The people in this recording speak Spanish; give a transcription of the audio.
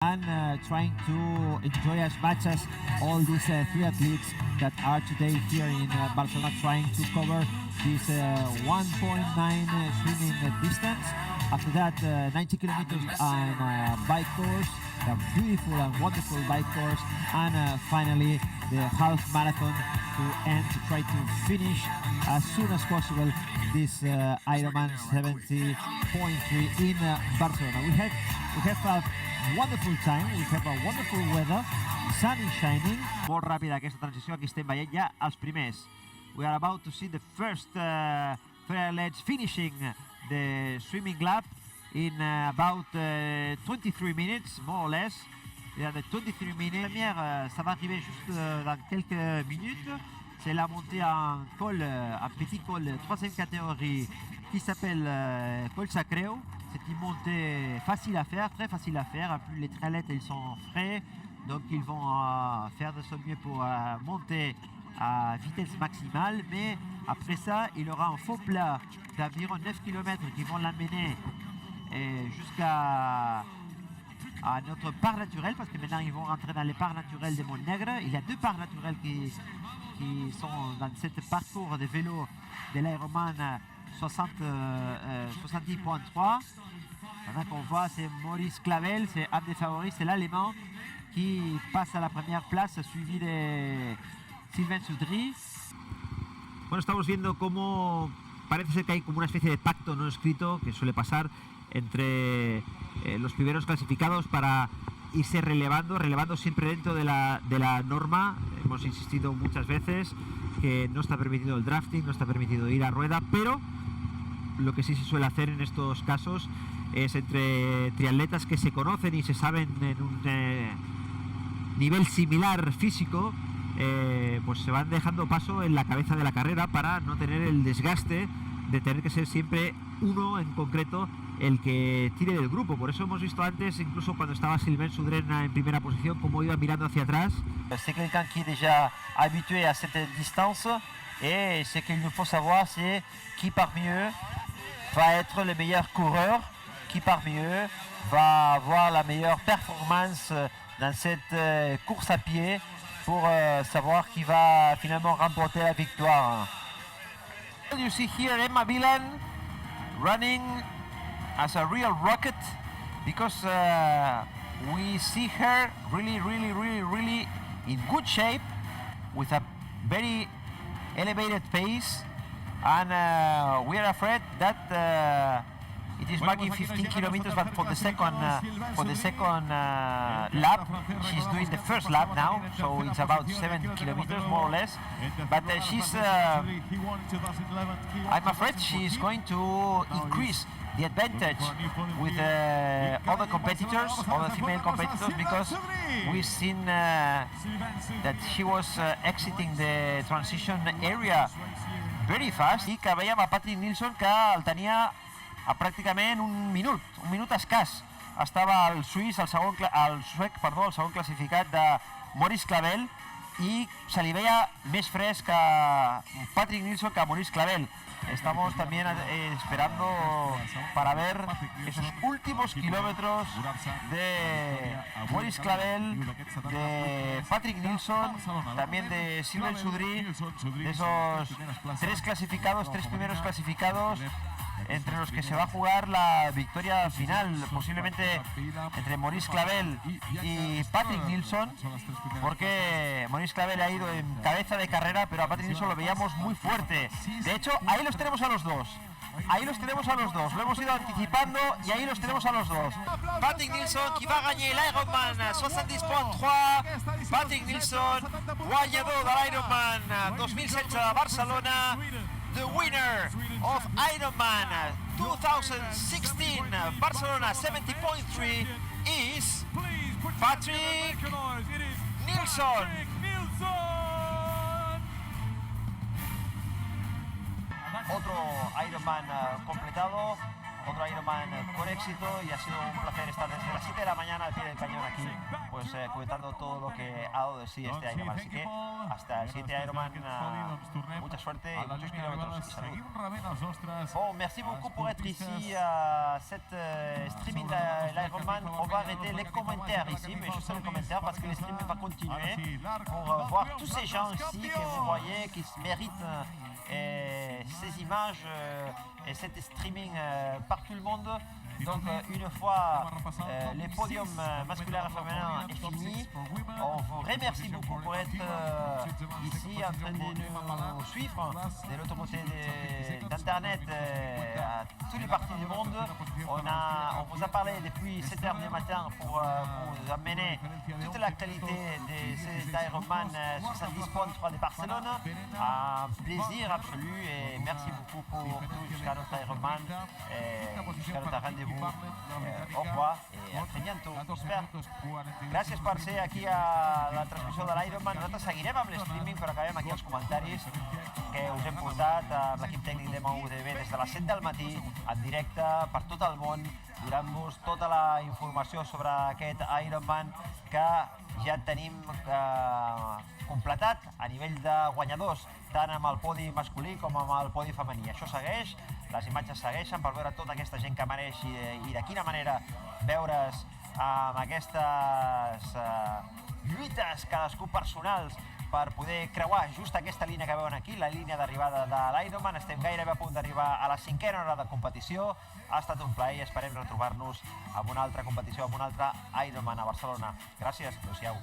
and trying to enjoy as much as all these three athletes that are today here in Barcelona trying to cover this 1.9 swimming distance. After that, 90 kilometers on bike course, a beautiful and wonderful bike course, and finally the half marathon to end, to try to finish as soon as possible this Ironman 70.3 in Barcelona. We have a wonderful time, we have a wonderful weather, sun is shining. Molt ràpida aquesta transició, aquí estem veient ja els primers. We are about to see the first triathletes finishing the swimming lap in about 23 minutes, more or less. Il y a 23 minutes. La première, ça va arriver juste dans quelques minutes. C'est la montée en col, un petit col de troisième catégorie qui s'appelle Col Sacreu. C'est une montée facile à faire, très facile à faire. En plus, les triathlètes, ils sont frais, donc ils vont faire de son mieux pour monter à vitesse maximale. Mais après ça, il y aura un faux plat d'environ 9 km qui vont l'amener jusqu'à notre parc naturel, parce que maintenant ils vont rentrer dans les parcs naturels de Montnegre. Il y a deux parcs naturels qui sont dans ce parcours de vélo de l'Ironman 70.3. Maintenant qu'on voit, c'est Maurice Clavel, c'est un des favoris, c'est l'Allemand qui passe à la première place, suivi de Sylvain Soudry. Bueno, estamos viendo cómo parece ser que hay como una especie de pacto no escrito que suele pasar entre los primeros clasificados para irse relevando siempre dentro de la norma. Hemos insistido muchas veces que no está permitido el drafting, no está permitido ir a rueda, pero lo que sí se suele hacer en estos casos es entre triatletas que se conocen y se saben en un nivel similar físico, pues se van dejando paso en la cabeza de la carrera para no tener el desgaste de tener que ser siempre uno en concreto el que tire del grupo. Por eso hemos visto antes, incluso cuando estaba Sylvain Soudry en primera posición, cómo iba mirando hacia atrás. C'est quelqu'un qui est déjà habitué à cette distance, et ce qu'il nous faut savoir, c'est qui parmi eux va être le meilleur coureur, qui parmi eux va avoir la meilleure performance dans cette course à pied pour savoir qui va finalement remporter la victoire. You see here Emma Villan running as a real rocket, because we see her really in good shape with a very elevated pace, and we are afraid that it is marking 15 kilometers, but for the second lap, she's doing the first lap now, so it's about 7 kilometers more or less. But she's, I'm afraid she's going to increase the advantage with other competitors, other female competitors, because we've seen that she was exiting the transition area very fast. I que veiem a Patrick Nilsson, que el tenia a pràcticament un minut escàs. Estava el suec, el segon classificat de Maurice Clavel, y se li veia més fresc a Patrick Nilsson que a Maurice Clavel. Estamos también esperando para ver esos últimos kilómetros de Maurice Clavel, de Patrick Nilsson, también de Sylvain Soudry, de esos tres primeros clasificados, entre los que se va a jugar la victoria final, posiblemente entre Maurice Clavel y Patrick Nilsson, porque Maurice Clavel ha ido en cabeza de carrera, pero a Patrick Nilsson lo veíamos muy fuerte. De hecho, ahí los tenemos a los dos. Lo hemos ido anticipando y ahí los tenemos a los dos. Patrick Nilsson qui va gagner l'Ironman 70.3. Patrick Nilsson, guanyador de l'Ironman 2016 a Barcelona. The winner of Ironman 2016 Barcelona 70.3 is Patrick Nilsson. Otro Ironman completado otro Ironman con éxito y ha sido un placer estar desde las 7 de la mañana al pie del cañón aquí, pues comentando todo lo que ha dado de sí este Ironman. Así que hasta el siguiente Ironman, mucha suerte y muchos kilómetros y salud. Bon, merci beaucoup pour être ici à cette streaming de l'Ironman. On va arrêter les commentaires ici, mais juste les commentaires parce que le streaming va continuer pour voir tous ces gens ici que vous voyez qui méritent ces images et cet streaming par tout le monde. Donc une fois les podiums masculins et féminins est fini, on vous remercie beaucoup pour être ici en train de nous suivre de l'autre côté d'internet à toutes les parties du monde. On vous a parlé depuis 7 h du matin pour vous amener toute l'actualité de cet Ironman 70.3 de Barcelone. Un plaisir absolu et merci beaucoup pour tout jusqu'à notre Ironman et jusqu'à notre rendez-vous. Au revoir i a très bientôt, j'espère. Gràcies per ser aquí a la transmissió de l'Ironman. Nosaltres seguirem amb l'streaming, però acabem aquí els comentaris que us hem portat amb l'equip tècnic de MoUTV des de les 7 del matí, en directe per tot el món, donant-vos tota la informació sobre aquest Ironman que ja tenim completat a nivell de guanyadors, tant amb el podi masculí com amb el podi femení. Això segueix, les imatges segueixen per veure tota aquesta gent que mereix i de quina manera veure's amb aquestes lluites cadascú personals per poder creuar just aquesta línia que veuen aquí, la línia d'arribada de l'Ironman. Estem gairebé a punt d'arribar a la 5a hora de competició. Ha estat un plaer i esperem retrobar-nos amb una altra competició, amb un altre Ironman a Barcelona. Gràcies, adéu-siau.